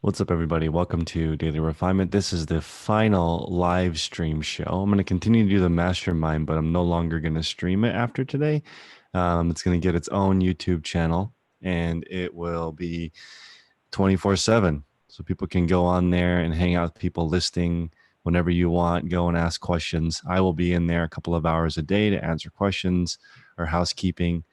What's up, everybody? Welcome to Daily Refinement. This is the final live stream show. I'm going to continue to do the mastermind, but I'm no longer going to stream it after today. It's going to get its own YouTube channel and it will be 24/7. So people can go on there and hang out with people listing whenever you want, go and ask questions. I will be in there a couple of hours a day to answer questions or housekeeping,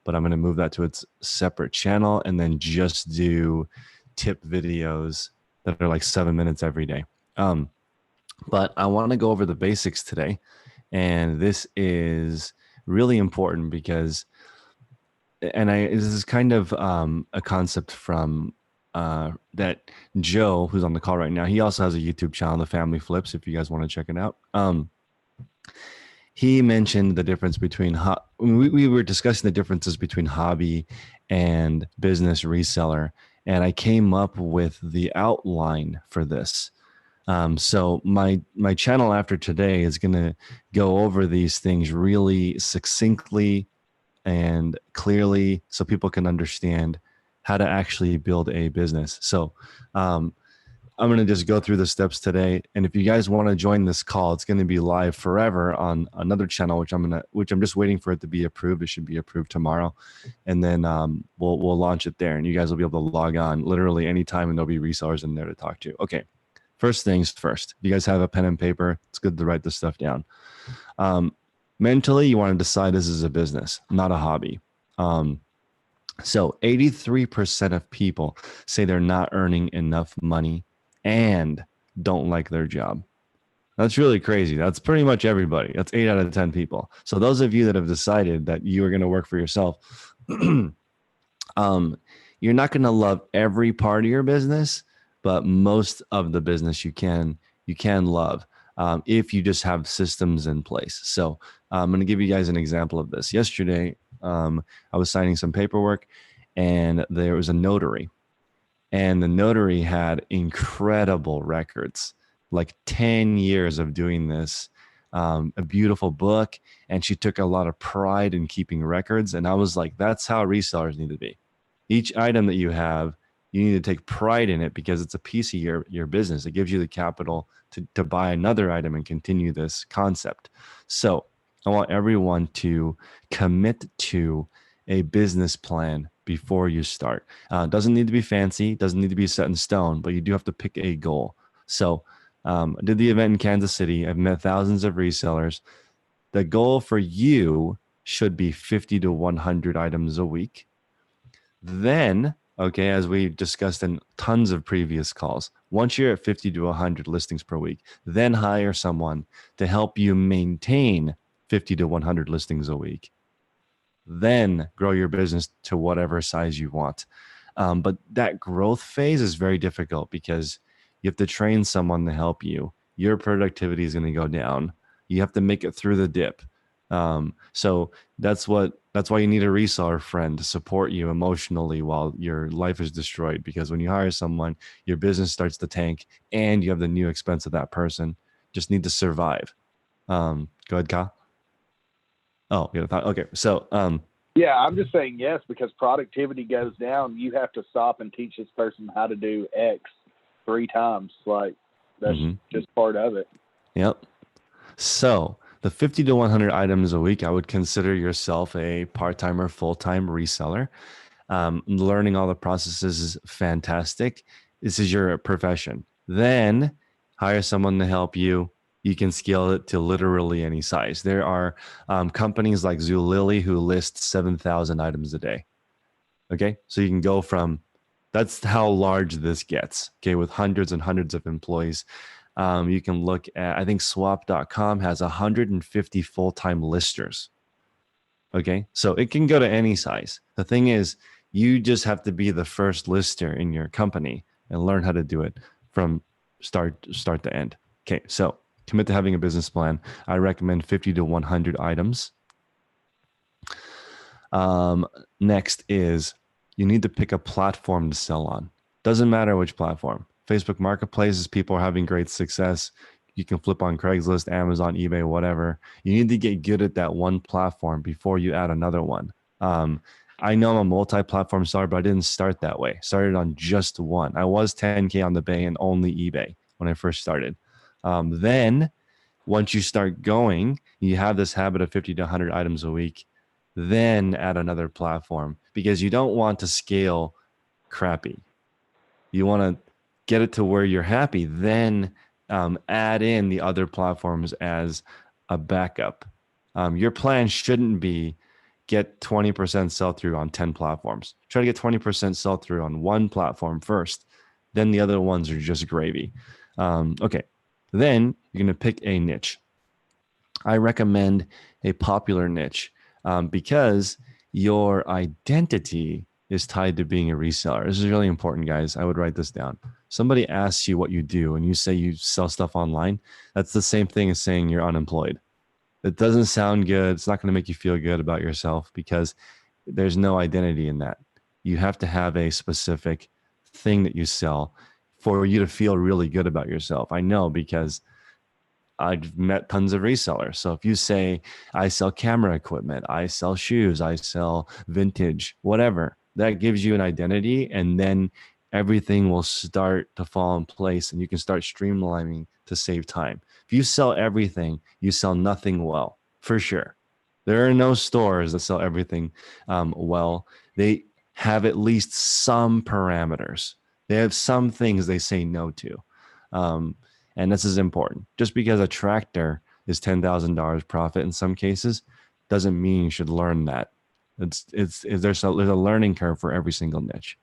but I'm going to move that to its separate channel and then just do tip videos that are like 7 minutes every day. But I want to go over the basics today. And this is really important because, this is kind of a concept from that Joe, who's on the call right now. He also has a YouTube channel, The Family Flips, if you guys want to check it out. He mentioned the difference between, we were discussing the differences between hobby and business reseller. And I came up with the outline for this. So my channel after today is going to go over these things really succinctly and clearly so people can understand how to actually build a business. So I'm going to just go through the steps today. And if you guys want to join this call, it's going to be live forever on another channel, which I'm just waiting for it to be approved. It should be approved tomorrow. And then we'll launch it there and you guys will be able to log on literally anytime and there'll be resellers in there to talk to. Okay. First things first, if you guys have a pen and paper, it's good to write this stuff down. Mentally, you want to decide this is a business, not a hobby. So 83% of people say they're not earning enough money and don't like their job. That's really crazy. That's pretty much everybody. That's 8 out of 10 people. So those of you that have decided that you are going to work for yourself, you're not going to love every part of your business, but most of the business you can love if you just have systems in place. So I'm going to give you guys an example of this. Yesterday, I was signing some paperwork and there was a notary. And the notary had incredible records, like 10 years of doing this, a beautiful book. And she took a lot of pride in keeping records. And I was like, that's how resellers need to be. Each item that you have, you need to take pride in it because it's a piece of your business. It gives you the capital to buy another item and continue this concept. So I want everyone to commit to a business plan before you start. Doesn't need to be fancy, doesn't need to be set in stone, but you do have to pick a goal. So I did the event in Kansas City. I've met thousands of resellers. The goal for you should be 50 to 100 items a week. Then, okay, as we discussed in tons of previous calls, once you're at 50 to 100 listings per week, then hire someone to help you maintain 50 to 100 listings a week. Then grow your business to whatever size you want. But that growth phase is very difficult because you have to train someone to help you. Your productivity is going to go down. You have to make it through the dip. So that's why you need a reseller friend to support you emotionally while your life is destroyed. Because when you hire someone, your business starts to tank and you have the new expense of that person. Just need to survive. Go ahead, Kyle. Oh, yeah. Okay. So, yeah, I'm just saying yes, because productivity goes down. You have to stop and teach this person how to do X 3 times. Like that's just part of it. Yep. So the 50 to 100 items a week, I would consider yourself a part-time or full-time reseller. Learning all the processes is fantastic. This is your profession. Then hire someone to help you. You can scale it to literally any size. There are companies like Zulily who list 7,000 items a day. Okay, so you can go from, that's how large this gets. Okay, with hundreds and hundreds of employees. You can look at, I think swap.com has 150 full-time listers. Okay, so it can go to any size. The thing is, you just have to be the first lister in your company and learn how to do it from start to end. Okay, so commit to having a business plan. I recommend 50 to 100 items. Next is you need to pick a platform to sell on. Doesn't matter which platform. Facebook Marketplaces, people are having great success. You can flip on Craigslist, Amazon, eBay, whatever. You need to get good at that one platform before you add another one. I know I'm a multi-platform seller, but I didn't start that way. Started on just one. I was 10K on the Bay and only eBay when I first started. Then once you start going, you have this habit of 50 to 100 items a week, then add another platform because you don't want to scale crappy. You want to get it to where you're happy, then add in the other platforms as a backup. Your plan shouldn't be get 20% sell through on 10 platforms. Try to get 20% sell through on one platform first. Then the other ones are just gravy. Okay. Then you're going to pick a niche. I recommend a popular niche because your identity is tied to being a reseller. This is really important, guys. I would write this down. Somebody asks you what you do and you say you sell stuff online. That's the same thing as saying you're unemployed. It doesn't sound good. It's not going to make you feel good about yourself because there's no identity in that. You have to have a specific thing that you sell for you to feel really good about yourself. I know because I've met tons of resellers. So if you say, I sell camera equipment, I sell shoes, I sell vintage, whatever, that gives you an identity. And then everything will start to fall in place and you can start streamlining to save time. If you sell everything, you sell nothing well, for sure. There are no stores that sell everything well. They have at least some parameters. They have some things they say no to. And this is important. Just because a tractor is $10,000 profit in some cases doesn't mean you should learn that. There's a learning curve for every single niche.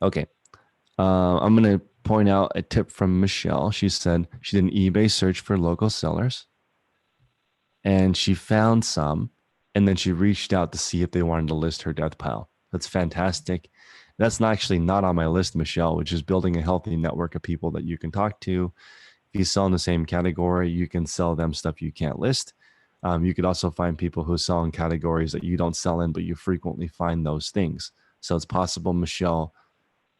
Okay. I'm going to point out a tip from Michelle. She said she did an eBay search for local sellers and she found some, and then she reached out to see if they wanted to list her death pile. That's fantastic. That's actually not on my list, Michelle, which is building a healthy network of people that you can talk to. If you sell in the same category, you can sell them stuff you can't list. You could also find people who sell in categories that you don't sell in, but you frequently find those things. So it's possible Michelle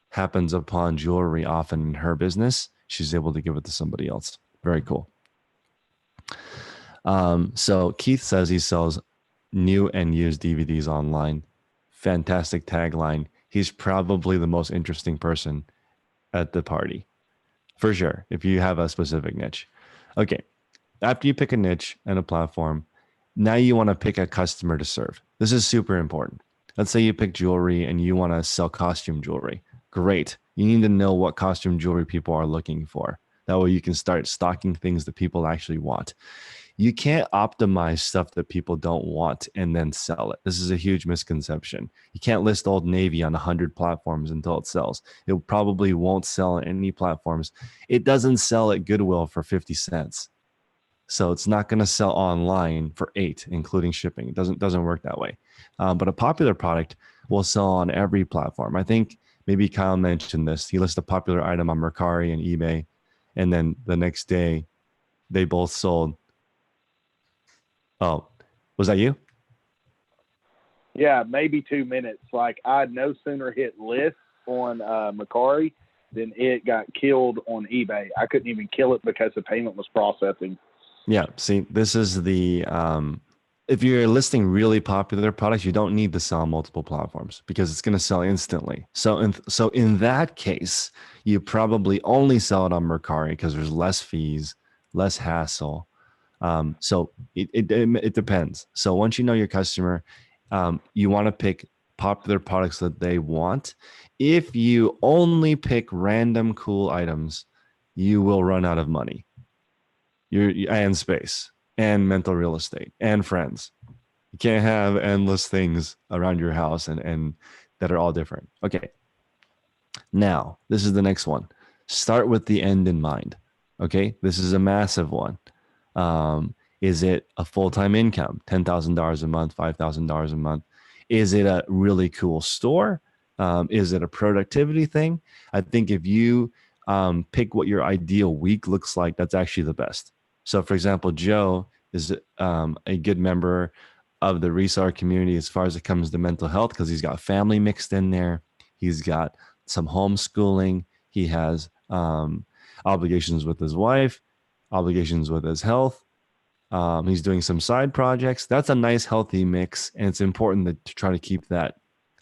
happens upon jewelry often in her business. She's able to give it to somebody else. Very cool. So Keith says he sells new and used DVDs online. Fantastic tagline. He's probably the most interesting person at the party, for sure, if you have a specific niche. Okay, after you pick a niche and a platform, now you want to pick a customer to serve. This is super important. Let's say you pick jewelry and you want to sell costume jewelry. Great. You need to know what costume jewelry people are looking for. That way you can start stocking things that people actually want. You can't optimize stuff that people don't want and then sell it. This is a huge misconception. You can't list Old Navy on 100 platforms until it sells. It probably won't sell on any platforms. It doesn't sell at Goodwill for 50 cents. So it's not going to sell online for 8, including shipping. It doesn't work that way. But a popular product will sell on every platform. I think maybe Kyle mentioned this. He lists a popular item on Mercari and eBay, and then the next day they both sold. Oh, was that you? Yeah, maybe 2 minutes. Like I'd no sooner hit list on Mercari than it got killed on eBay. I couldn't even kill it because the payment was processing. Yeah. See, this is the if you're listing really popular products, you don't need to sell on multiple platforms because it's going to sell instantly. So in that case, you probably only sell it on Mercari because there's less fees, less hassle. So it depends. So once you know your customer, you want to pick popular products that they want. If you only pick random cool items, you will run out of money. And space and mental real estate and friends. You can't have endless things around your house and that are all different. Okay. Now, this is the next one. Start with the end in mind. Okay. This is a massive one. Is it a full-time income? $10,000 a month, $5,000 a month? Is it a really cool store? Is it a productivity thing? I think if you pick what your ideal week looks like, that's actually the best. So for example, Joe is a good member of the reseller community as far as it comes to mental health because he's got family mixed in there. He's got some homeschooling. He has obligations with his wife, obligations with his health. He's doing some side projects. That's a nice, healthy mix. And it's important to try to keep that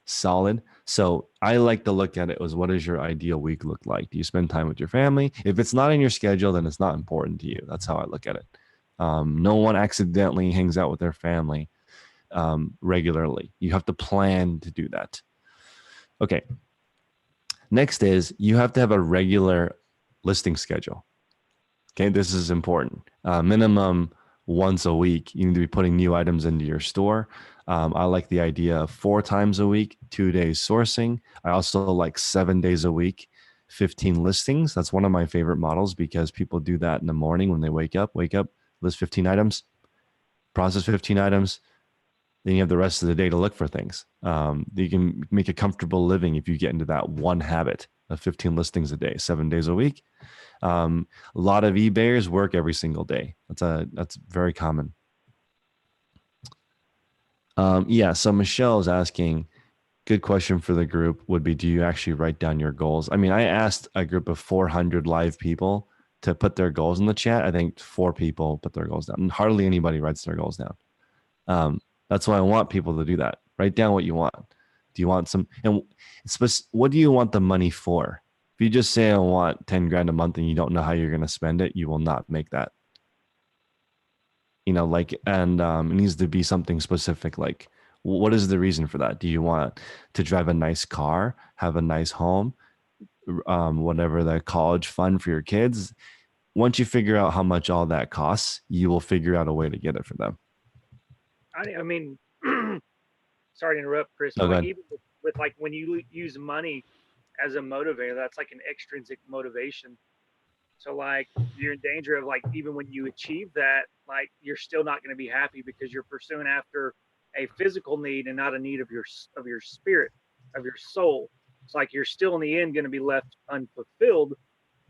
solid. So I like to look at it as, what does your ideal week look like? Do you spend time with your family? If it's not in your schedule, then it's not important to you. That's how I look at it. No one accidentally hangs out with their family regularly. You have to plan to do that. Okay. Next is, you have to have a regular listing schedule. Okay. This is important. Minimum once a week, you need to be putting new items into your store. I like the idea of 4 times a week, 2 days sourcing. I also like 7 days a week, 15 listings. That's one of my favorite models because people do that in the morning when they wake up, list 15 items, process 15 items. Then you have the rest of the day to look for things. You can make a comfortable living if you get into that one habit of 15 listings a day, 7 days a week. A lot of eBayers work every single day. That's very common. Yeah. So Michelle is asking, good question for the group would be, do you actually write down your goals? I mean, I asked a group of 400 live people to put their goals in the chat. I think 4 people put their goals down, and hardly anybody writes their goals down. That's why I want people to do that. Write down what you want. Do you want some, and what do you want the money for? If you just say, I want 10 grand a month and you don't know how you're going to spend it, you will not make that. And it needs to be something specific. Like, what is the reason for that? Do you want to drive a nice car, have a nice home, whatever, the college fund for your kids? Once you figure out how much all that costs, you will figure out a way to get it for them. I mean, sorry to interrupt, Chris. No, Like, even with like when you use money as a motivator, that's like an extrinsic motivation. So like you're in danger of, like, even when you achieve that, like you're still not going to be happy because you're pursuing after a physical need and not a need of your spirit, of your soul. It's like you're still in the end going to be left unfulfilled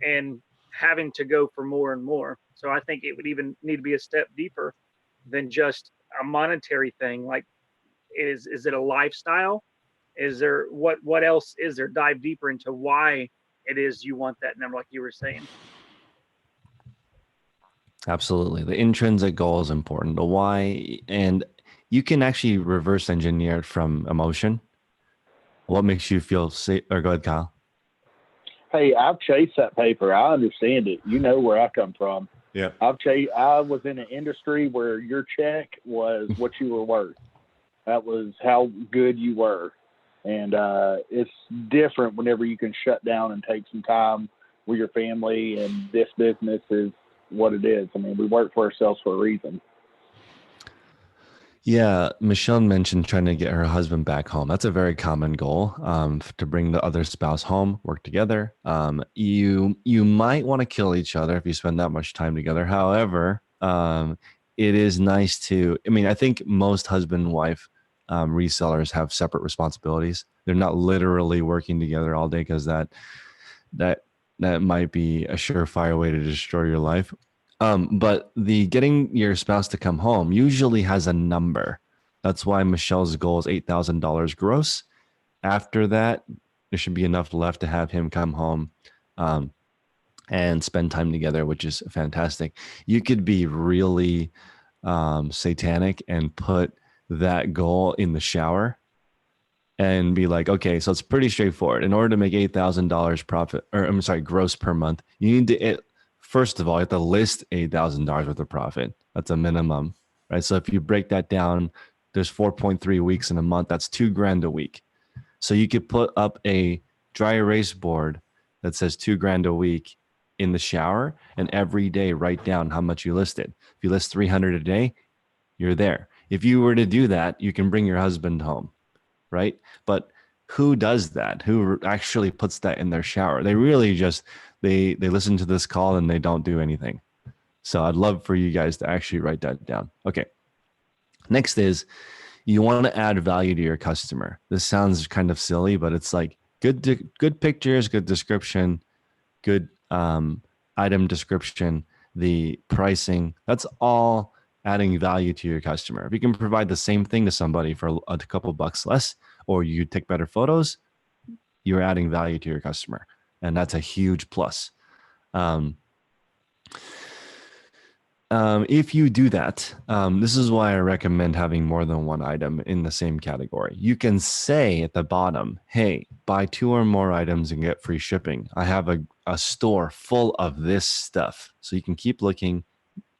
and having to go for more and more. So I think it would even need to be a step deeper than just a monetary thing. Like, is it a lifestyle? Is there what else is there? Dive deeper into why it is you want that number, like you were saying. Absolutely. The intrinsic goal is important. The why, and you can actually reverse engineer it from emotion. What makes you feel safe? Or go ahead, Kyle. Hey, I've chased that paper. I understand it. You know where I come from. Yeah. I was in an industry where your check was what you were worth. That was how good you were. And it's different whenever you can shut down and take some time with your family, and this business is what it is. I mean, we work for ourselves for a reason. Yeah, Michelle mentioned trying to get her husband back home. That's a very common goal, to bring the other spouse home, work together. You might want to kill each other if you spend that much time together. However, it is nice to, I mean, I think most husband and wife resellers have separate responsibilities. They're not literally working together all day, because that might be a surefire way to destroy your life. But the getting your spouse to come home usually has a number. That's why Michelle's goal is $8,000 gross. After that, there should be enough left to have him come home and spend time together, which is fantastic. You could be really satanic and put that goal in the shower and be like, okay, so it's pretty straightforward. In order to make $8,000 profit, or I'm sorry, gross per month, you need to, first of all, you have to list $8,000 worth of profit. That's a minimum, right? So if you break that down, there's 4.3 weeks in a month. That's $2,000 a week. So you could put up a dry erase board that says $2,000 a week in the shower, and every day write down how much you listed. If you list 300 a day, you're there. If you were to do that, you can bring your husband home, right? But who does that? Who actually puts that in their shower? They really just, they listen to this call and they don't do anything. So I'd love for you guys to actually write that down. Okay. Next is, you want to add value to your customer. This sounds kind of silly, but it's like good pictures, good description, good item description, the pricing. That's all adding value to your customer. If you can provide the same thing to somebody for a couple bucks less, or you take better photos, you're adding value to your customer. And that's a huge plus. if you do that, this is why I recommend having more than one item in the same category. You can say at the bottom, hey, buy 2 or more items and get free shipping. I have a store full of this stuff. So you can keep looking,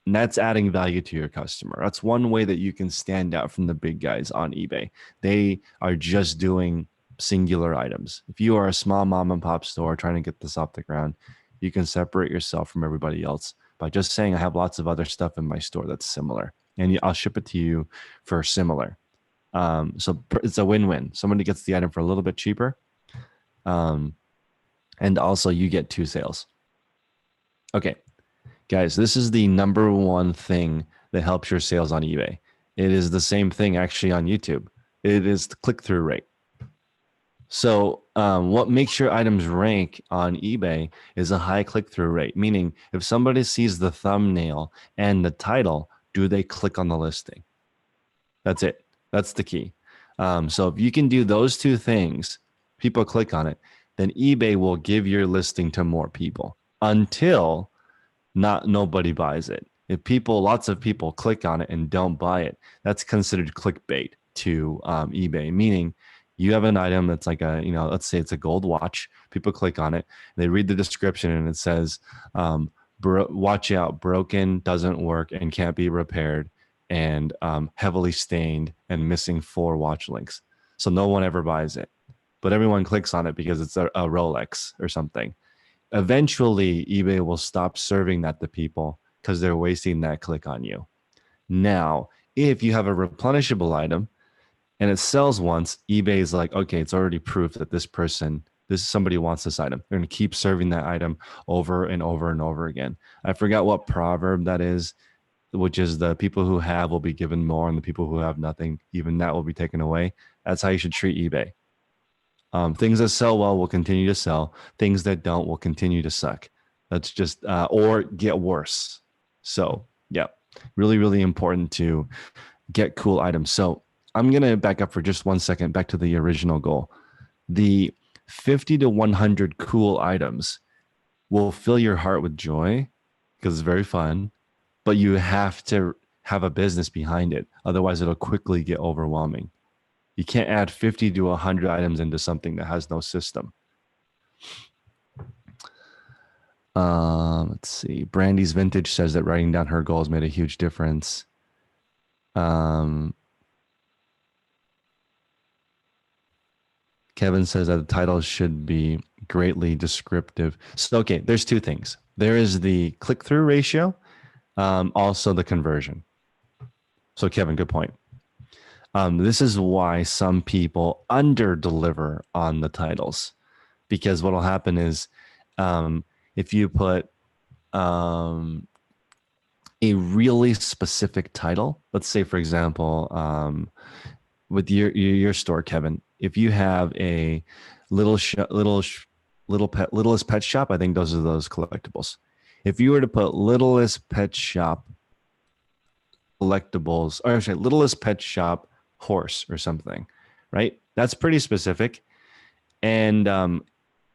and that's adding value to your customer. That's one way that you can stand out from the big guys on eBay. They are just doing singular items. If you are a small mom and pop store trying to get this off the ground, you can separate yourself from everybody else by just saying, I have lots of other stuff in my store that's similar, and I'll ship it to you for similar. So it's a win-win. Somebody gets the item for a little bit cheaper, and also you get 2 sales. Okay, guys, this is the number one thing that helps your sales on eBay. It is the same thing actually on YouTube. It is the click-through rate. So what makes your items rank on eBay is a high click-through rate, meaning if somebody sees the thumbnail and the title, do they click on the listing? That's it. That's the key. So if you can do those 2 things, people click on it, then eBay will give your listing to more people until nobody buys it. If lots of people click on it and don't buy it, that's considered clickbait to eBay, meaning you have an item that's like let's say it's a gold watch. People click on it, they read the description, and it says, watch out, broken, doesn't work, and can't be repaired, and heavily stained and missing 4 watch links. So no one ever buys it, but everyone clicks on it because it's a Rolex or something. Eventually, eBay will stop serving that to people because they're wasting that click on you. Now, if you have a replenishable item and it sells once, eBay is like, okay, it's already proof that somebody wants this item. They're going to keep serving that item over and over and over again. I forgot what proverb that is, which is the people who have will be given more, and the people who have nothing, even that will be taken away. That's how you should treat eBay. Things that sell well will continue to sell. Things that don't will continue to suck. That's just, or get worse. So yeah, really, really important to get cool items. So I'm going to back up for just 1 second, back to the original goal. The 50 to 100 cool items will fill your heart with joy because it's very fun, but you have to have a business behind it. Otherwise, it'll quickly get overwhelming. You can't add 50 to 100 items into something that has no system. Let's see. Brandy's Vintage says that writing down her goals made a huge difference. Kevin says that the title should be greatly descriptive. So, okay, there's 2 things. There is the click-through ratio, also the conversion. So, Kevin, good point. This is why some people under-deliver on the titles, because what will happen is if you put a really specific title, let's say, for example, with your store, Kevin, if you have a littlest pet shop, I think those are those collectibles. If you were to put littlest pet shop collectibles, or actually littlest pet shop horse or something, right? That's pretty specific. And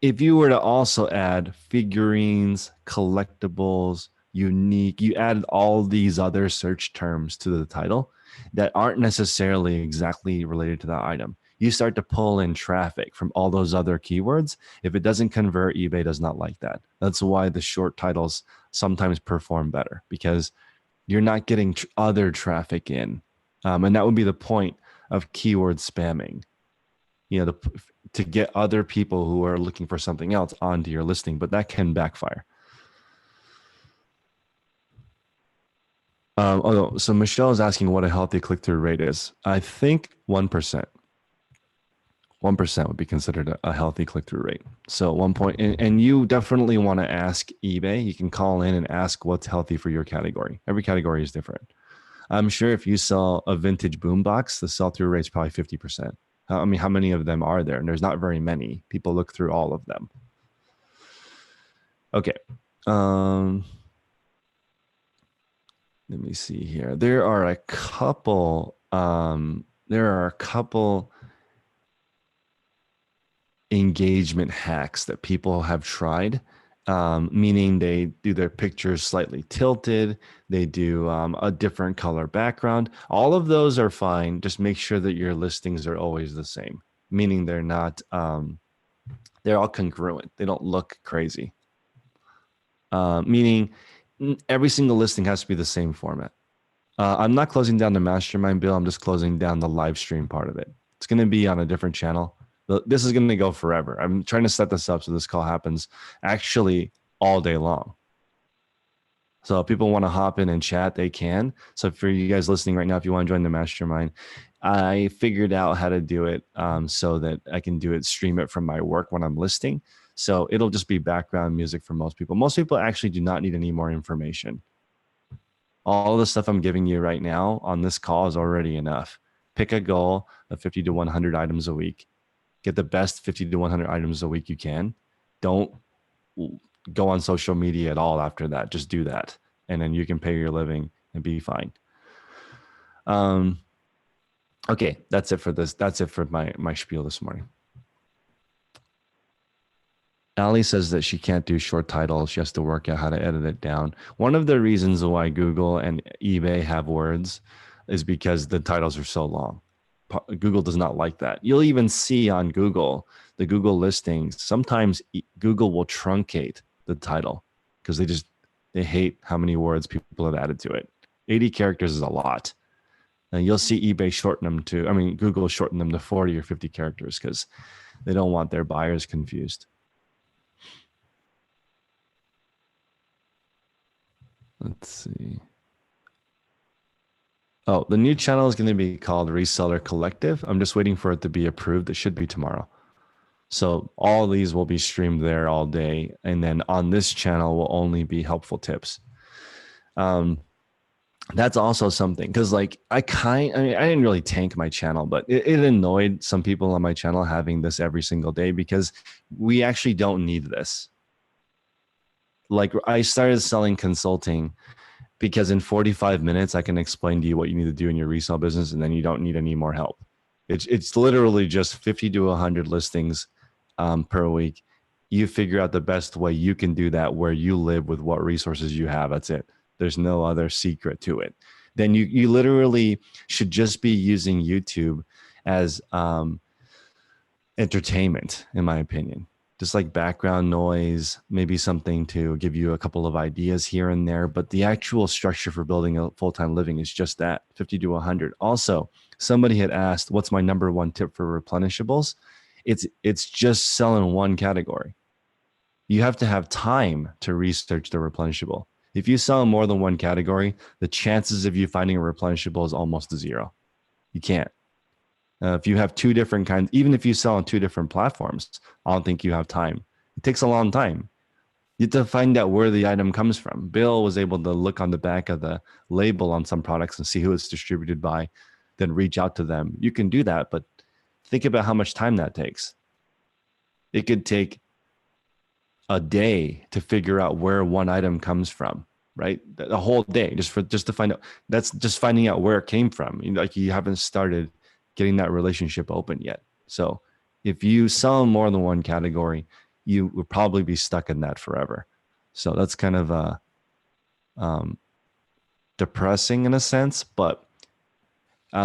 if you were to also add figurines, collectibles, unique, you added all these other search terms to the title that aren't necessarily exactly related to that item. You start to pull in traffic from all those other keywords. If it doesn't convert, eBay does not like that. That's why the short titles sometimes perform better, because you're not getting other traffic in. And that would be the point of keyword spamming, to get other people who are looking for something else onto your listing, but that can backfire. So Michelle is asking what a healthy click-through rate is. I think 1%. 1% would be considered a healthy click-through rate. So 1 point, and you definitely want to ask eBay. You can call in and ask what's healthy for your category. Every category is different. I'm sure if you sell a vintage boombox, the sell-through rate is probably 50%. I mean, how many of them are there? And there's not very many. People look through all of them. Okay. Let me see here. There are a couple engagement hacks that people have tried meaning they do their pictures slightly tilted. They do a different color background. All of those are fine. Just make sure that your listings are always the same, meaning they're not, they're all congruent. They don't look crazy. Meaning every single listing has to be the same format. I'm not closing down the mastermind, Bill. I'm just closing down the live stream part of it. It's going to be on a different channel. This is going to go forever. I'm trying to set this up so this call happens actually all day long. So if people want to hop in and chat, they can. So for you guys listening right now, if you want to join the mastermind, I figured out how to do it so that I can do it, stream it from my work when I'm listing. So it'll just be background music for most people. Most people actually do not need any more information. All the stuff I'm giving you right now on this call is already enough. Pick a goal of 50 to 100 items a week. Get the best 50 to 100 items a week you can. Don't go on social media at all after that. Just do that. And then you can pay your living and be fine. Okay, that's it for this. That's it for my spiel this morning. Ali says that she can't do short titles. She has to work out how to edit it down. One of the reasons why Google and eBay have words is because the titles are so long. Google does not like that. You'll even see on Google, the Google listings, sometimes Google will truncate the title because they hate how many words people have added to it. 80 characters is a lot. And you'll see eBay shorten them to, Google shorten them to 40 or 50 characters because they don't want their buyers confused. Let's see. Oh, the new channel is going to be called Reseller Collective. I'm just waiting for it to be approved. It should be tomorrow. So all of these will be streamed there all day. And then on this channel will only be helpful tips. That's also something because I didn't really tank my channel, but it annoyed some people on my channel having this every single day because we actually don't need this. Like I started selling consulting because in 45 minutes, I can explain to you what you need to do in your resale business. And then you don't need any more help. It's literally just 50 to 100 listings per week. You figure out the best way you can do that where you live with what resources you have. That's it. There's no other secret to it. Then you literally should just be using YouTube as entertainment, in my opinion. Just like background noise, maybe something to give you a couple of ideas here and there. But the actual structure for building a full-time living is just that, 50 to 100. Also, somebody had asked, what's my number one tip for replenishables? It's just selling one category. You have to have time to research the replenishable. If you sell more than one category, the chances of you finding a replenishable is almost zero. You can't. If you have two different kinds, even if you sell on two different platforms, I don't think you have time. It takes a long time. You have to find out where the item comes from. Bill was able to look on the back of the label on some products and see who it's distributed by, then reach out to them. You can do that, but think about how much time that takes. It could take a day to figure out where one item comes from, right? A whole day just to find out. That's just finding out where it came from. You haven't started getting that relationship open yet. So if you sell more than one category, you would probably be stuck in that forever. So that's kind of depressing in a sense, but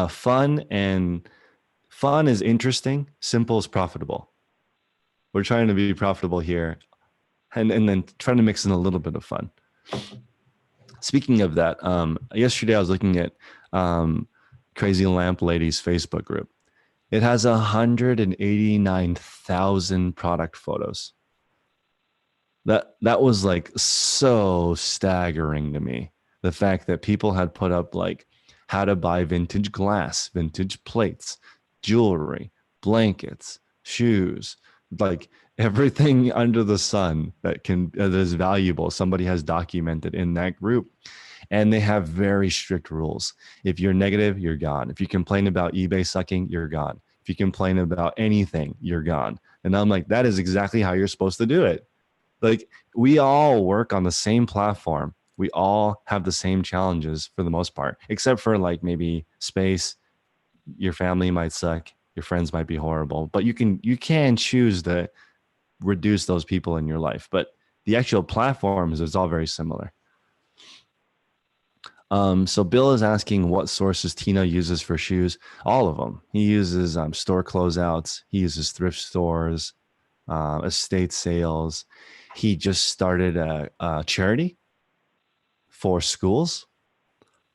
fun is interesting. Simple is profitable. We're trying to be profitable here and then trying to mix in a little bit of fun. Speaking of that, yesterday I was looking at Crazy Lamp Lady's Facebook group. It has 189,000 product photos. That was like so staggering to me. The fact that people had put up like how to buy vintage glass, vintage plates, jewelry, blankets, shoes, like everything under the sun that is valuable. Somebody has documented in that group. And they have very strict rules. If you're negative, you're gone. If you complain about eBay sucking, you're gone. If you complain about anything, you're gone. And I'm like, that is exactly how you're supposed to do it. Like we all work on the same platform. We all have the same challenges for the most part, except for like maybe space. Your family might suck. Your friends might be horrible, but you can choose to reduce those people in your life. But the actual platforms, it's all very similar. So Bill is asking what sources Tino uses for shoes. All of them. He uses store closeouts. He uses thrift stores, estate sales. He just started a charity for schools.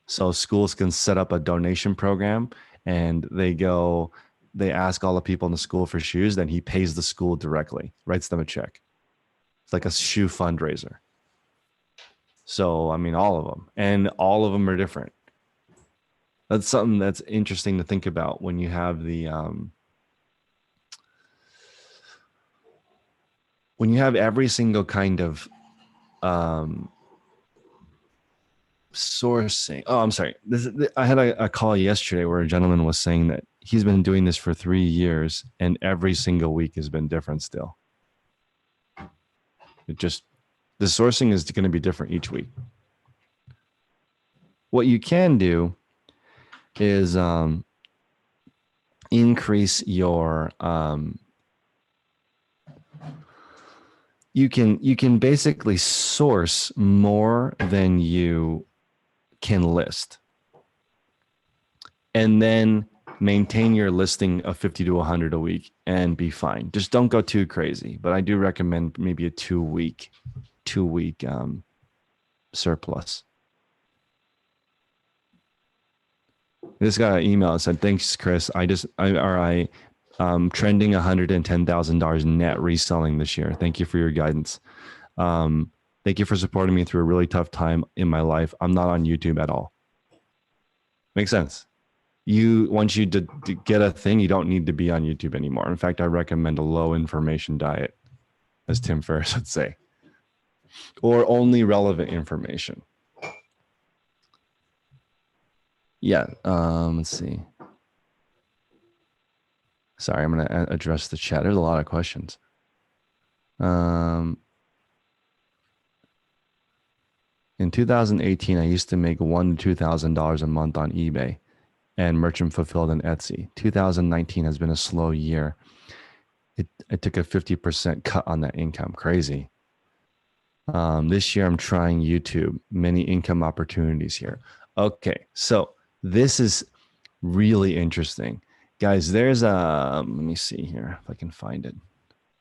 So schools can set up a donation program, and they ask all the people in the school for shoes. Then he pays the school directly, writes them a check. It's like a shoe fundraiser. So, I mean, all of them, and all of them are different. That's something that's interesting to think about when you have when you have every single kind of sourcing. Oh, I'm sorry. I had a call yesterday where a gentleman was saying that he's been doing this for 3 years and every single week has been different still. The sourcing is going to be different each week. What you can do is increase your you can basically source more than you can list, and then maintain your listing of 50 to 100 a week and be fine. Just don't go too crazy, but I do recommend maybe a 2 week surplus. This got an email that said, "Thanks, Chris. I'm trending $110,000 net reselling this year. Thank you for your guidance. Thank you for supporting me through a really tough time in my life. I'm not on YouTube at all." Makes sense. Once you get a thing, you don't need to be on YouTube anymore. In fact, I recommend a low information diet, as Tim Ferriss would say, or only relevant information. Yeah. Let's see. Sorry, I'm going to address the chat. There's a lot of questions. In 2018, I used to make $1,000 to $2,000 a month on eBay and merchant fulfilled on Etsy. 2019 has been a slow year. I took a 50% cut on that income. Crazy. This year, I'm trying YouTube. Many income opportunities here. Okay, so this is really interesting. Guys, there's let me see here if I can find it.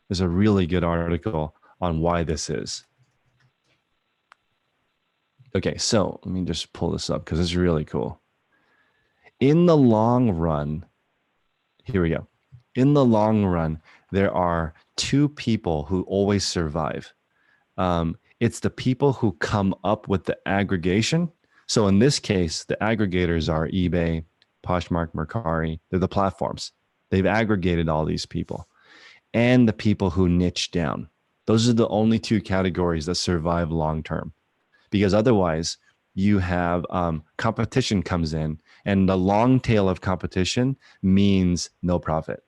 There's a really good article on why this is. Okay, so let me just pull this up because it's really cool. In the long run, here we go. In the long run, there are two people who always survive. It's the people who come up with the aggregation. So in this case, the aggregators are eBay, Poshmark, Mercari. They're the platforms. They've aggregated all these people. And the people who niche down. Those are the only two categories that survive long term. Because otherwise, you have competition comes in, and the long tail of competition means no profit.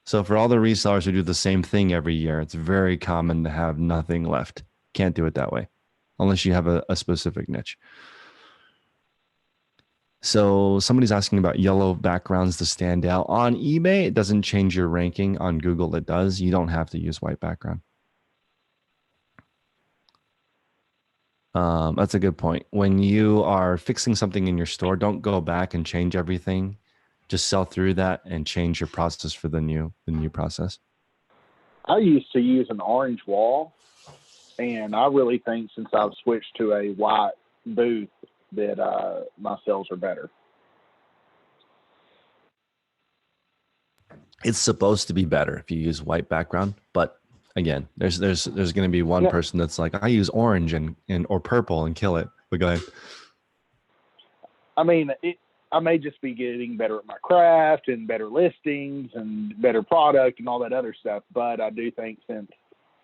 So for all the resellers who do the same thing every year, it's very common to have nothing left. Can't do it that way unless you have a specific niche. So somebody's asking about yellow backgrounds to stand out. On eBay, it doesn't change your ranking. On Google, it does. You don't have to use white background. That's a good point. When you are fixing something in your store, don't go back and change everything. Just sell through that and change your process for the new process. I used to use an orange wall, and I really think since I've switched to a white booth that my sales are better. It's supposed to be better if you use white background, but again, there's going to be one person that's like, I use orange and or purple and kill it. But go ahead. I mean, I may just be getting better at my craft and better listings and better product and all that other stuff. But I do think since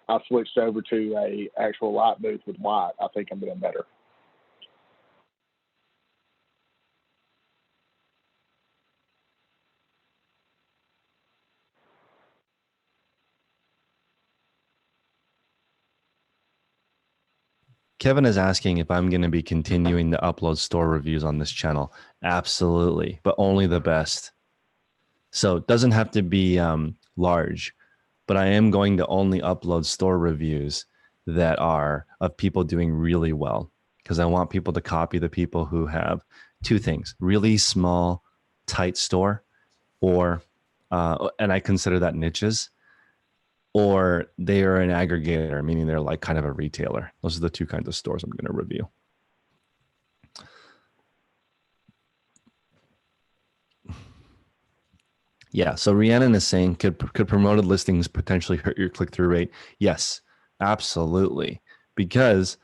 I switched over to a actual light booth with white, I think I'm doing better. Kevin is asking if I'm going to be continuing to upload store reviews on this channel. Absolutely, but only the best. So it doesn't have to be large. but I am going to only upload store reviews that are of people doing really well, because I want people to copy the people who have two things: really small, tight store, or and I consider that niches, or they are an aggregator, meaning they're like kind of a retailer. Those are the two kinds of stores I'm going to review. Yeah. So Rhiannon is saying, could promoted listings potentially hurt your click-through rate? Yes, absolutely. Because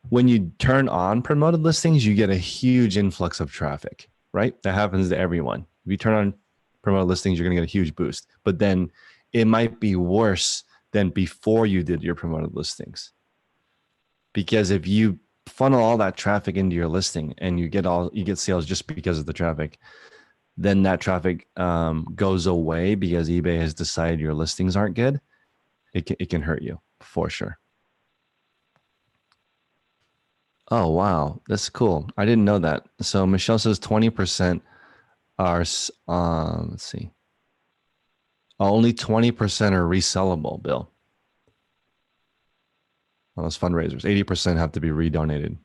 when you turn on promoted listings, you get a huge influx of traffic, right? That happens to everyone. If you turn on promoted listings, you're going to get a huge boost. But then it might be worse than before you did your promoted listings. Because if you funnel all that traffic into your listing and you get sales just because of the traffic, then that traffic goes away because eBay has decided your listings aren't good. It can hurt you for sure. Oh, wow. That's cool. I didn't know that. So Michelle says 20% are, let's see. Only 20% are resellable, Bill. On those fundraisers, 80% have to be redonated.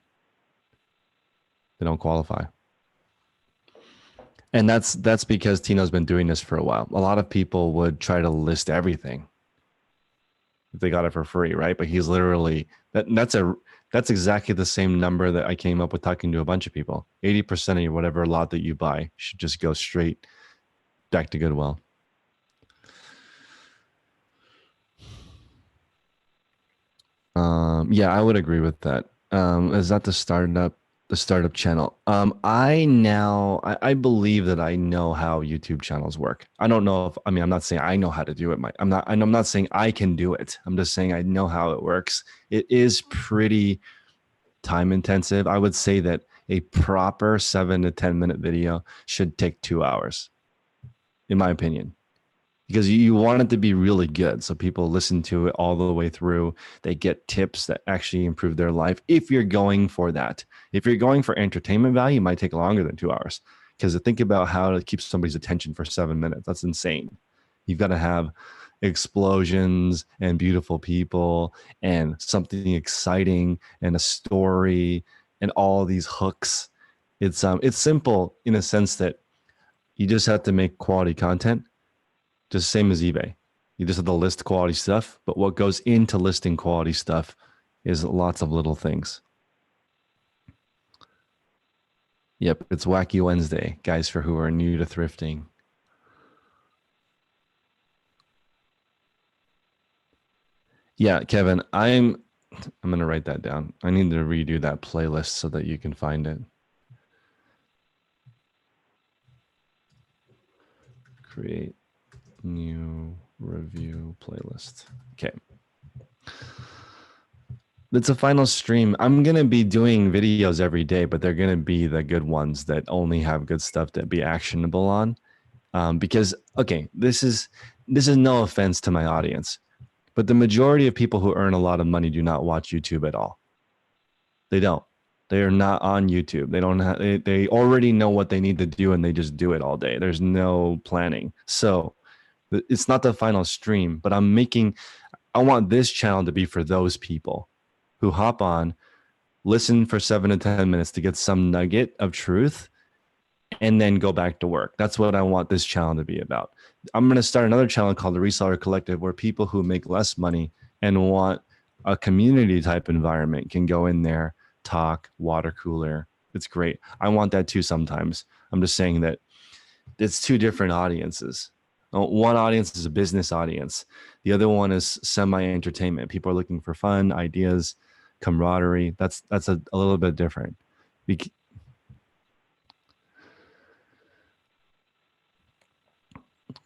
They don't qualify. And that's because Tino's been doing this for a while. A lot of people would try to list everything if they got it for free, right? But he's literally that's exactly the same number that I came up with talking to a bunch of people. 80% of whatever lot that you buy should just go straight back to Goodwill. Yeah, I would agree with that. Is that the startup channel? I believe that I know how YouTube channels work. I don't know if, I'm not saying I know how to do it. I'm not saying I can do it. I'm just saying I know how it works. It is pretty time intensive. I would say that a proper 7 to 10 minute video should take 2 hours, in my opinion, because you want it to be really good. So people listen to it all the way through. They get tips that actually improve their life. If you're going for that, if you're going for entertainment value, it might take longer than 2 hours, because think about how to keep somebody's attention for 7 minutes. That's insane. You've got to have explosions and beautiful people and something exciting and a story and all these hooks. It's simple in a sense that you just have to make quality content, just same as eBay. You just have to list quality stuff, but what goes into listing quality stuff is lots of little things. Yep, it's Wacky Wednesday, guys, for who are new to thrifting. Yeah, Kevin, I'm going to write that down. I need to redo that playlist so that you can find it. Create new review playlist. Okay. It's a final stream. I'm going to be doing videos every day, but they're going to be the good ones that only have good stuff to be actionable on. Because, okay, this is no offense to my audience, but the majority of people who earn a lot of money do not watch YouTube at all. They don't. They are not on YouTube. They don't have, they already know what they need to do and they just do it all day. There's no planning. So it's not the final stream, but I want this channel to be for those people who hop on, listen for 7 to 10 minutes to get some nugget of truth, and then go back to work. That's what I want this channel to be about. I'm going to start another channel called the Reseller Collective, where people who make less money and want a community type environment can go in there, talk, water cooler. It's great. I want that too sometimes. I'm just saying that it's two different audiences. One audience is a business audience. The other one is semi-entertainment. People are looking for fun, ideas, camaraderie. That's a little bit different.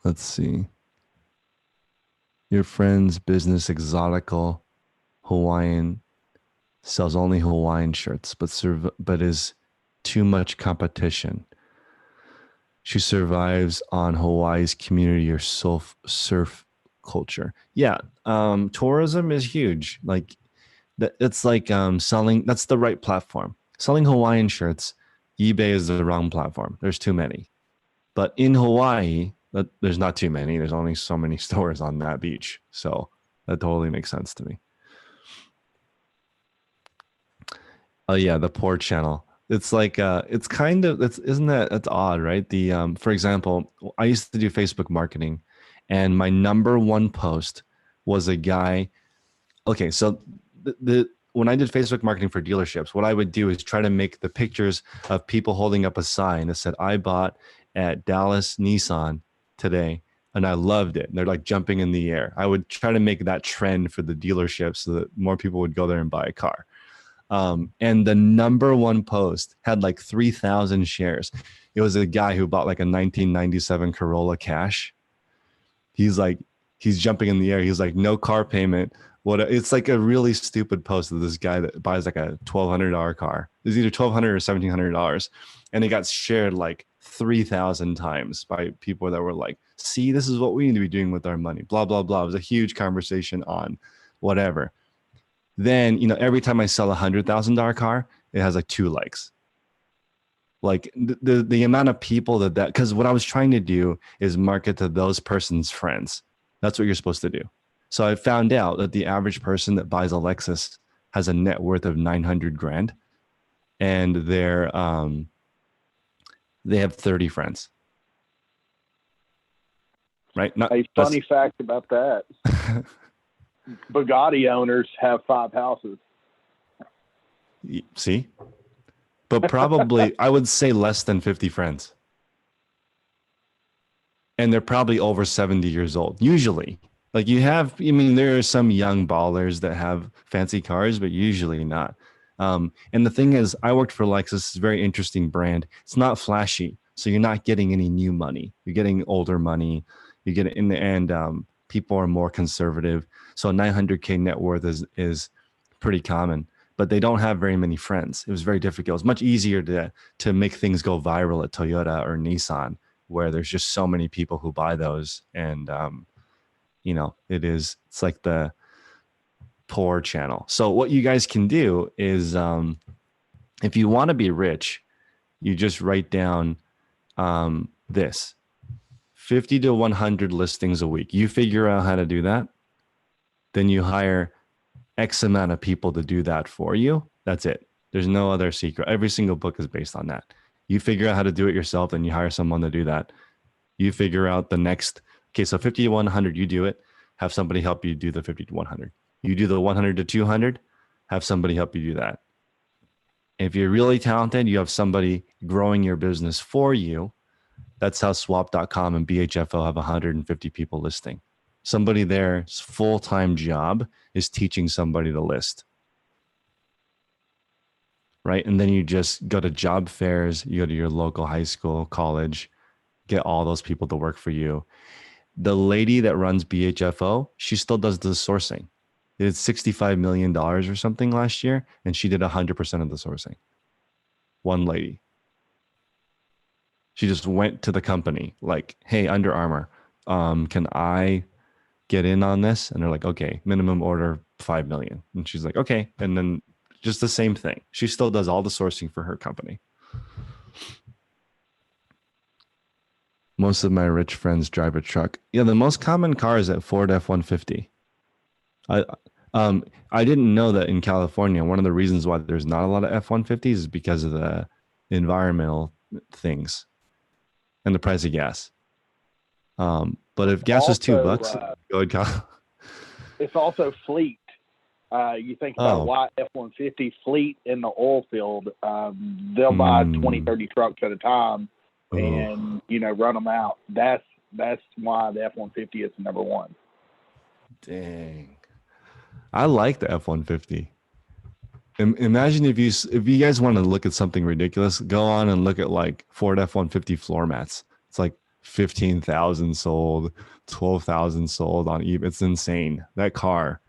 Let's see. Your friend's business, exotical Hawaiian, sells only Hawaiian shirts, but is too much competition. She survives on Hawaii's community or surf culture. Yeah, tourism is huge. Like it's like selling. That's the right platform. Selling Hawaiian shirts, eBay is the wrong platform. There's too many. But in Hawaii, there's not too many. There's only so many stores on that beach. So that totally makes sense to me. Oh yeah, the poor channel. It's like it's kind of that's odd, right? The for example, I used to do Facebook marketing, and my number one post was a guy. Okay, so the when I did Facebook marketing for dealerships, what I would do is try to make the pictures of people holding up a sign that said, "I bought at Dallas Nissan today," and I loved it. And they're like jumping in the air. I would try to make that trend for the dealerships so that more people would go there and buy a car. And the number one post had like 3,000 shares. It was a guy who bought like a 1997 Corolla cash. He's like, he's jumping in the air. He's like, no car payment. What? It's like a really stupid post of this guy that buys like a $1,200 car. It's either $1,200 or $1,700, and it got shared like 3,000 times by people that were like, "See, this is what we need to be doing with our money." Blah blah blah. It was a huge conversation on whatever. Then, every time I sell $100,000 car, it has like 2 likes. Like the amount of people that because what I was trying to do is market to those person's friends. That's what you're supposed to do. So I found out that the average person that buys a Lexus has a net worth of 900 grand, and they have 30 friends. Right? A funny fact about that. Bugatti owners have 5 houses. See? But probably, I would say less than 50 friends. And they're probably over 70 years old. Usually. Like there are some young ballers that have fancy cars, but usually not. And the thing is, I worked for Lexus. It's a very interesting brand. It's not flashy. So you're not getting any new money. You're getting older money. You get in the end, people are more conservative. So 900K net worth is pretty common, but they don't have very many friends. It was very difficult. It's much easier to make things go viral at Toyota or Nissan, where there's just so many people who buy those. And, it's like the poor channel. So what you guys can do is, if you want to be rich, you just write down this 50 to 100 listings a week. You figure out how to do that. Then you hire X amount of people to do that for you. That's it. There's no other secret. Every single book is based on that. You figure out how to do it yourself, then you hire someone to do that. You figure out the next, so 50 to 100, you do it. Have somebody help you do the 50 to 100. You do the 100 to 200, have somebody help you do that. If you're really talented, you have somebody growing your business for you. That's how swap.com and BHFO have 150 people listing. Somebody there's full-time job is teaching somebody to list. Right? And then you just go to job fairs, you go to your local high school, college, get all those people to work for you. The lady that runs BHFO, she still does the sourcing. They did $65 million or something last year, and she did 100% of the sourcing. One lady. She just went to the company like, "Hey, Under Armour, can I get in on this?" And they're like, "Okay, minimum order 5 million." And she's like, "Okay." And then just the same thing. She still does all the sourcing for her company. Most of my rich friends drive a truck. Yeah, the most common car is a Ford F-150. I didn't know that in California, one of the reasons why there's not a lot of F-150s is because of the environmental things and the price of gas. But if gas was $2, go ahead. It's also fleet. You think about why F-150 fleet in the oil field, they'll buy 20, 30 trucks at a time and, run them out. That's why the F-150 is number one. Dang. I like the F-150. Imagine if you guys want to look at something ridiculous, go on and look at like Ford F-150 floor mats. It's like 15,000 sold, 12,000 sold on eBay. It's insane. That car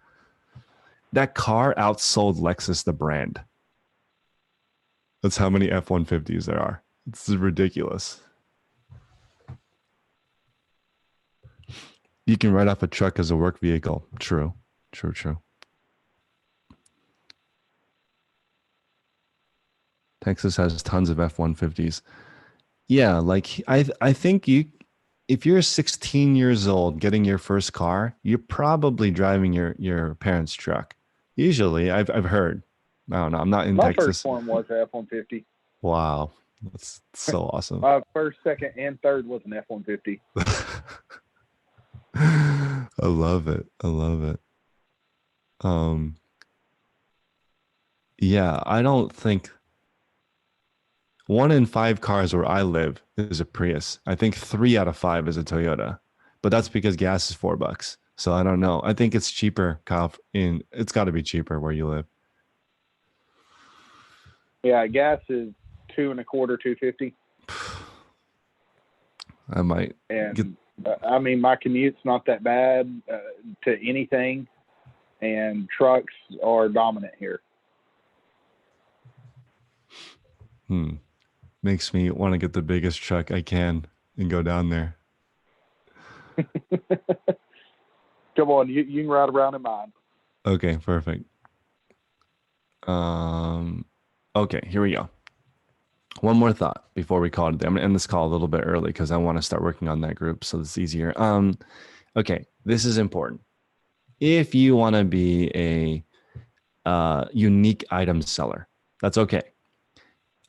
outsold Lexus, the brand. That's how many F-150s there are. It's ridiculous. You can write off a truck as a work vehicle. True. Texas has tons of F-150s. Yeah, like I think if you're 16 years old getting your first car, you're probably driving your parents' truck. Usually, I've heard. I don't know. I'm not in My Texas. first one was an F-150. Wow, that's so awesome. My first, second, and third was an F-150. I love it. I love it. Yeah, I don't think 1 in 5 cars where I live is a Prius. I think 3 out of 5 is a Toyota, but that's because gas is $4. So I don't know. I think it's cheaper, Kyle. It's got to be cheaper where you live. Yeah, gas is $2.25, $2.50. I might. And I mean, my commute's not that bad to anything, and trucks are dominant here. Makes me want to get the biggest truck I can and go down there. Come on, you can ride around in mine. Okay, perfect. Okay, here we go. One more thought before we call it a day. I'm gonna end this call a little bit early because I want to start working on that group so it's easier. Okay, this is important. If you want to be a unique item seller, that's okay.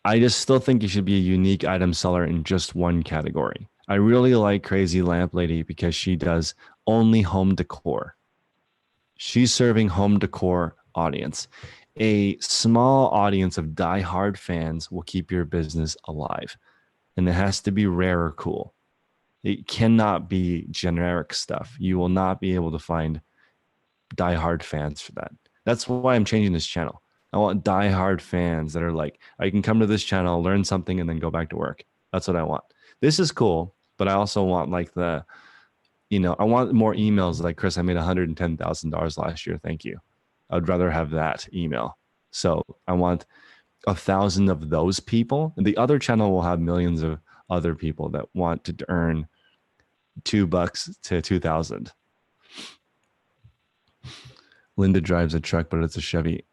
I just still think you should be a unique item seller in just one category. I really like Crazy Lamp Lady because she does only home decor. She's serving home decor audience. A small audience of diehard fans will keep your business alive. And it has to be rare or cool. It cannot be generic stuff. You will not be able to find diehard fans for that. That's why I'm changing this channel. I want diehard fans that are like, I can come to this channel, learn something, and then go back to work. That's what I want. This is cool, but I also want like I want more emails like, Chris, I made $110,000 last year. Thank you. I'd rather have that email. So I want 1,000 of those people. And the other channel will have millions of other people that want to earn $2 to 2,000. Linda drives a truck, but it's a Chevy.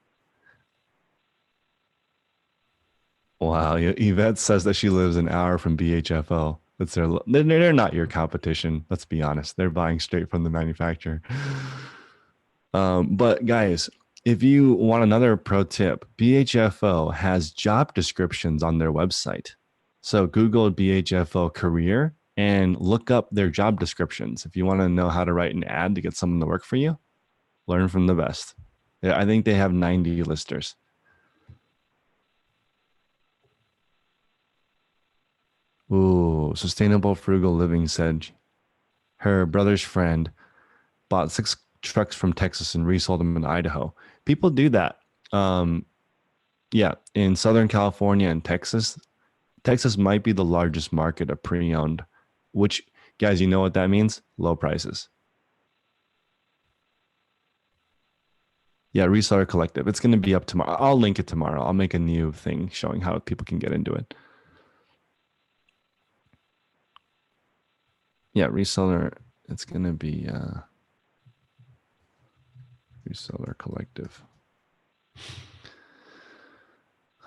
Wow. Yvette says that she lives an hour from BHFO. They're not your competition. Let's be honest. They're buying straight from the manufacturer. But guys, if you want another pro tip, BHFO has job descriptions on their website. So Google BHFO career and look up their job descriptions. If you want to know how to write an ad to get someone to work for you, learn from the best. Yeah, I think they have 90 listers. Ooh, Sustainable Frugal Living said her brother's friend bought 6 trucks from Texas and resold them in Idaho. People do that. Yeah, in Southern California and Texas might be the largest market of pre-owned, which, guys, you know what that means? Low prices. Yeah, Reseller Collective. It's going to be up tomorrow. I'll link it tomorrow. I'll make a new thing showing how people can get into it. Yeah, Reseller. It's going to be Reseller Collective.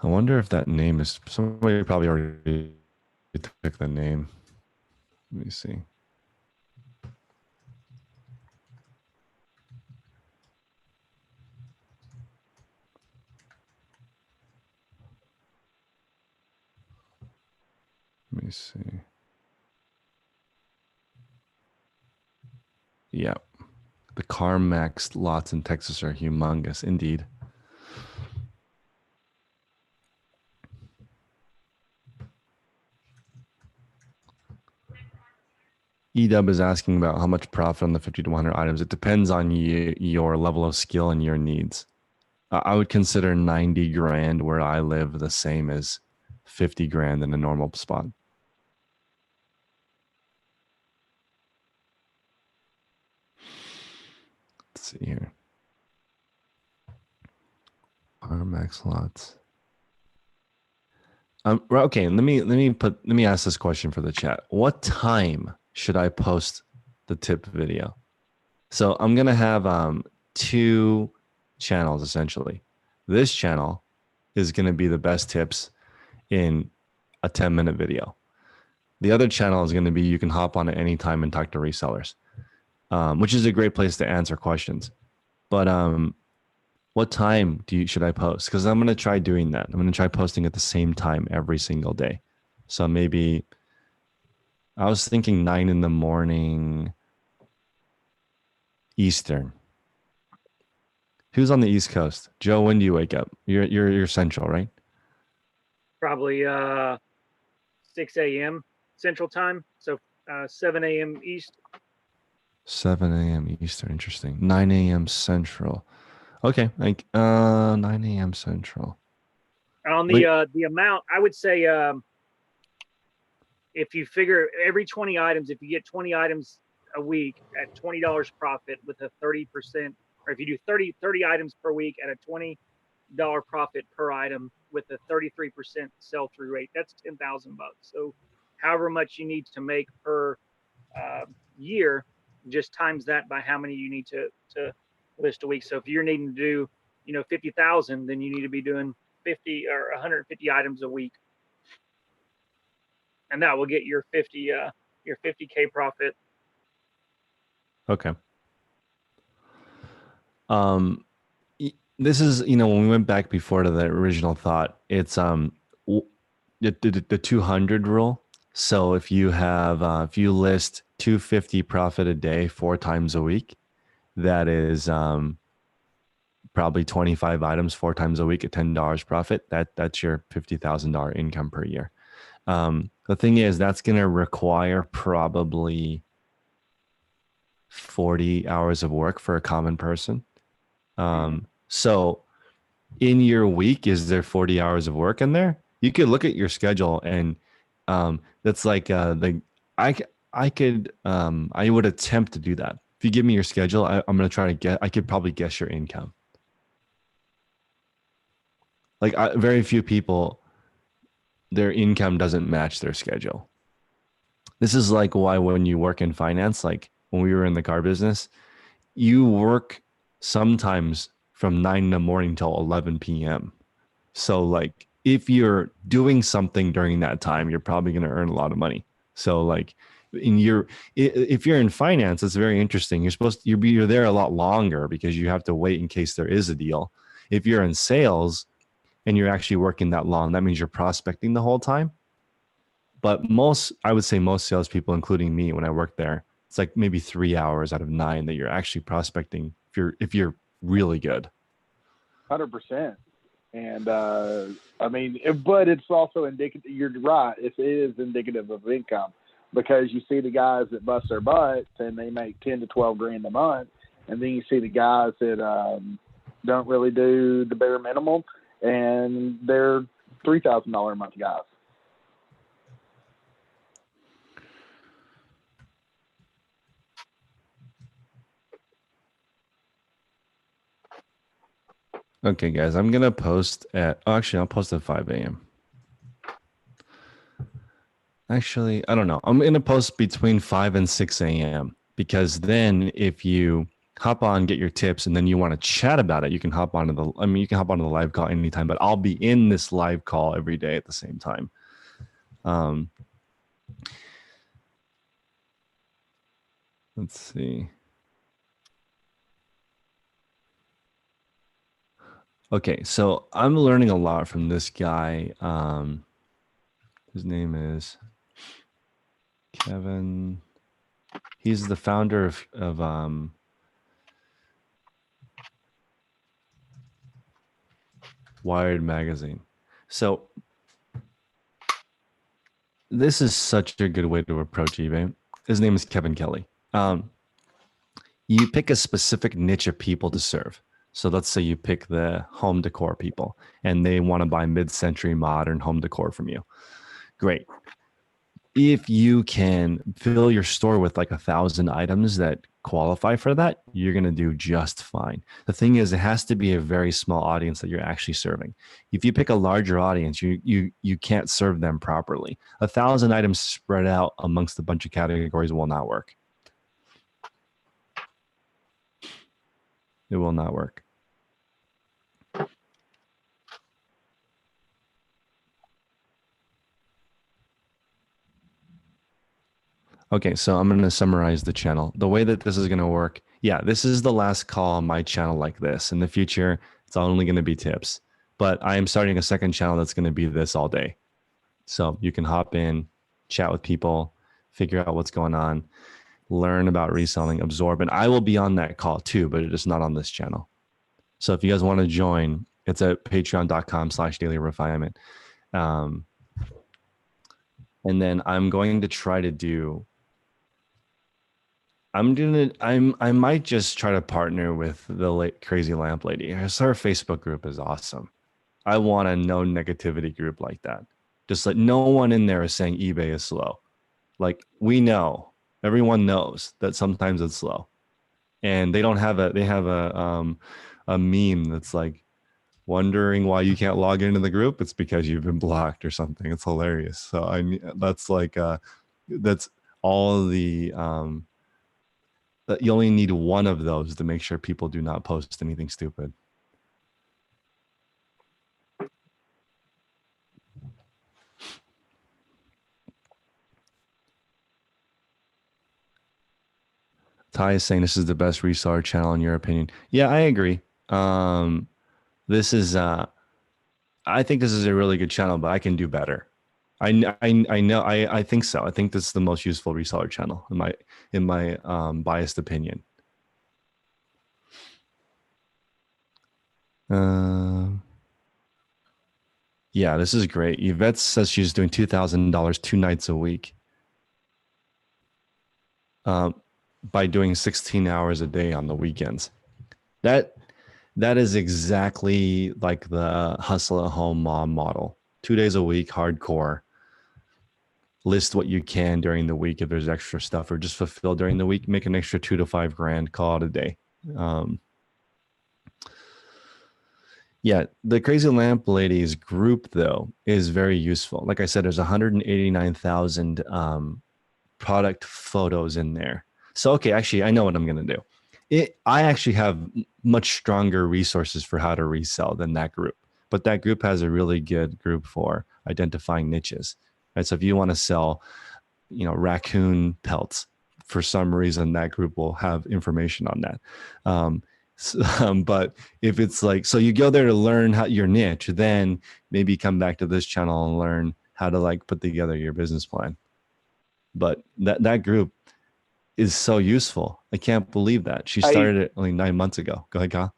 I wonder if that name is, somebody probably already took the name. Let me see. Let me see. Yeah. The CarMax lots in Texas are humongous, indeed. EW is asking about how much profit on the 50 to 100 items. It depends on your level of skill and your needs. I would consider 90 grand where I live the same as 50 grand in a normal spot. Let's see here. CarMax lots. Okay, let me ask this question for the chat. What time should I post the tip video? So I'm gonna have 2 channels essentially. This channel is gonna be the best tips in a 10-minute video. The other channel is going to be you can hop on at any time and talk to resellers, which is a great place to answer questions. But what time should I post? Because I'm going to try doing that. I'm going to try posting at the same time every single day. So maybe I was thinking 9 in the morning Eastern. Who's on the East Coast? Joe, when do you wake up? You're Central, right? Probably 6 a.m. Central Time, so 7 a.m. East. 7 a.m. Eastern. Interesting. 9 a.m. Central. Okay, like 9 a.m. Central. And on Wait. the amount, I would say if you figure every 20 items, if you get 20 items a week at $20 profit with a 30%, or if you do 30 items per week at a $20 profit per item with a 33% sell-through rate, that's $10,000. So however much you need to make per year, just times that by how many you need to list a week. So if you're needing to do 50,000, then you need to be doing 50 or 150 items a week, and that will get your 50K profit. Okay. This is, when we went back before to the original thought, it's the 200 rule. So if you list 250 profit a day 4 times a week, that is probably 25 items 4 times a week at $10 profit. That's your $50,000 income per year. The thing is, that's going to require probably 40 hours of work for a common person. So in your week, is there 40 hours of work in there? You could look at your schedule, and that's like I would attempt to do that. If you give me your schedule, I'm going to try to I could probably guess your income. Like very few people, their income doesn't match their schedule. This is like why when you work in finance, like when we were in the car business, you work sometimes from 9 in the morning till 11 p.m. So like if you're doing something during that time, you're probably going to earn a lot of money. So like if you're in finance, it's very interesting. You're there a lot longer because you have to wait in case there is a deal. If you're in sales and you're actually working that long, that means you're prospecting the whole time. But I would say most salespeople, including me, when I worked there, it's like maybe 3 hours out of 9 that you're actually prospecting if you're really good. 100%. And I mean, but it's also indicative. You're right. It is indicative of income, because you see the guys that bust their butts and they make 10 to 12 grand a month, and then you see the guys that don't really do the bare minimum, and they're $3,000 a month guys. Okay, guys, I'm going to post I'll post at 5 a.m. Actually, I don't know. I'm going to post between 5 and 6 a.m. because then if you hop on, get your tips, and then you want to chat about it, you can hop onto the live call anytime, but I'll be in this live call every day at the same time. Let's see. Okay, so I'm learning a lot from this guy. His name is Kevin. He's the founder of Wired magazine. So this is such a good way to approach eBay. His name is Kevin Kelly. You pick a specific niche of people to serve. So let's say you pick the home decor people and they want to buy mid-century modern home decor from you. Great. If you can fill your store with like 1,000 items that qualify for that, you're going to do just fine. The thing is, it has to be a very small audience that you're actually serving. If you pick a larger audience, you can't serve them properly. 1,000 items spread out amongst a bunch of categories will not work. It will not work. Okay, so I'm going to summarize the channel. The way that this is going to work, yeah, this is the last call on my channel like this. In the future, it's only going to be tips. But I am starting a second channel that's going to be this all day. So you can hop in, chat with people, figure out what's going on, learn about reselling, absorb. And I will be on that call too, but it is not on this channel. So if you guys want to join, it's at patreon.com/dailyrefinement. And then I'm going to try to do, I might just try to partner with the crazy lamp lady. Her Facebook group is awesome. I want a no negativity group like that. Just like no one in there is saying eBay is slow. Like we know, everyone knows that sometimes it's slow. And they have a meme that's like wondering why you can't log into the group. It's because you've been blocked or something. It's hilarious. So that's like that's all the you only need one of those to make sure people do not post anything stupid. Ty is saying this is the best reseller channel in your opinion. Yeah, I agree. This is I think this is a really good channel, but I can do better. I know I think so. I think this is the most useful reseller channel in my biased opinion. Yeah, this is great. Yvette says she's doing $2,000 2 nights a week by doing 16 hours a day on the weekends. That is exactly like the hustle at home mom model. 2 days a week, hardcore. List what you can during the week if there's extra stuff, or just fulfill during the week. Make an extra $2,000 to $5,000. Call it a day. Yeah, the Crazy Lamp Ladies group though is very useful. Like I said, there's 189,000 product photos in there. So okay, actually, I know what I'm gonna do. I actually have much stronger resources for how to resell than that group, but that group has a really good group for identifying niches. Right, so if you want to sell, raccoon pelts, for some reason that group will have information on that. But if it's like, so you go there to learn how your niche, then maybe come back to this channel and learn how to like put together your business plan. But that group is so useful. I can't believe that. She started it only 9 months ago. Go ahead, Kyle.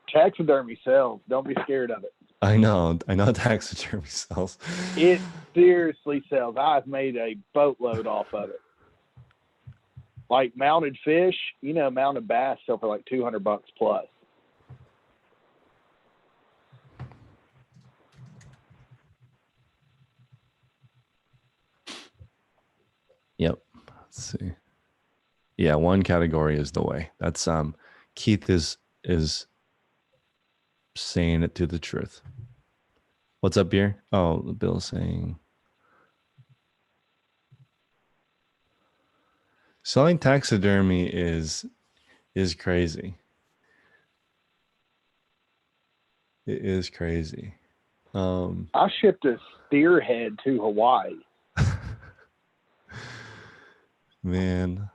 Taxidermy sells. Don't be scared of it. I know taxidermy sells. It seriously sells. I've made a boatload off of it. Like mounted fish, mounted bass sell for like $200 plus. Yep. Let's see. Yeah, one category is the way. That's Keith is saying it to the truth. What's up here? Oh, Bill's saying selling taxidermy is crazy. It is crazy. I shipped a steer head to Hawaii. Man.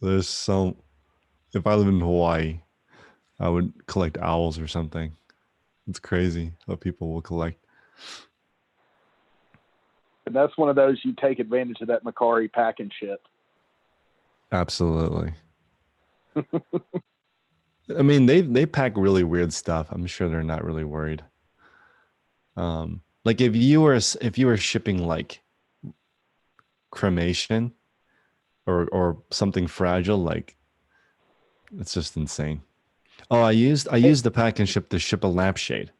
There's some, if I live in Hawaii, I would collect owls or something. It's crazy what people will collect. And that's one of those you take advantage of that Macari pack and ship. Absolutely. I mean, they pack really weird stuff. I'm sure they're not really worried. Like if you were shipping like cremation or something fragile, like it's just insane. Oh, I used the pack and ship to ship a lampshade.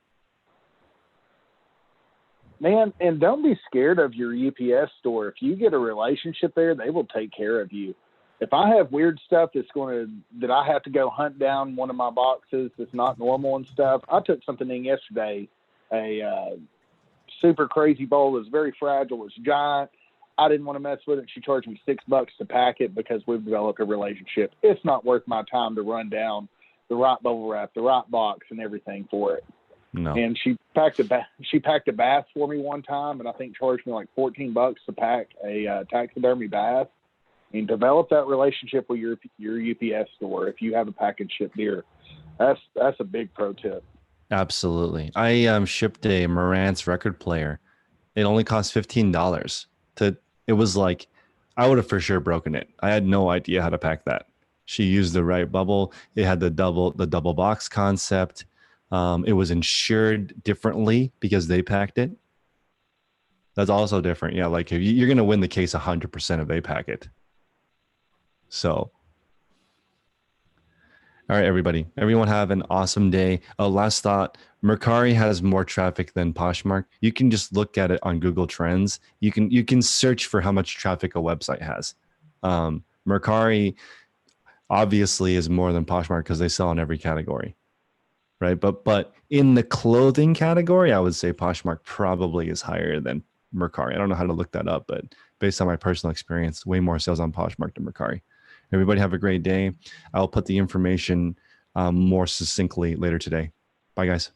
Man, and don't be scared of your UPS store. If you get a relationship there, they will take care of you. If I have weird stuff that I have to go hunt down one of my boxes that's not normal and stuff, I took something in yesterday, a super crazy bowl that's very fragile, it's giant. I didn't want to mess with it. She charged me $6 to pack it because we've developed a relationship. It's not worth my time to run down the right bubble wrap, the right box, and everything for it. No. And she packed a bath for me one time, and I think charged me like $14 to pack a taxidermy bath. And develop that relationship with your UPS store if you have a package shipped deer. That's a big pro tip. Absolutely. I shipped a Marantz record player. It only cost $15. It was like, I would have for sure broken it. I had no idea how to pack that. She used the right bubble. It had the double box concept. It was insured differently because they packed it. That's also different. Yeah, like if you're gonna win the case 100% if they pack it. So, all right, everybody. Everyone have an awesome day. Last thought, Mercari has more traffic than Poshmark. You can just look at it on Google Trends. You can search for how much traffic a website has. Mercari obviously is more than Poshmark because they sell in every category, right? But in the clothing category, I would say Poshmark probably is higher than Mercari. I don't know how to look that up, but based on my personal experience, way more sales on Poshmark than Mercari. Everybody have a great day. I'll put the information more succinctly later today. Bye, guys.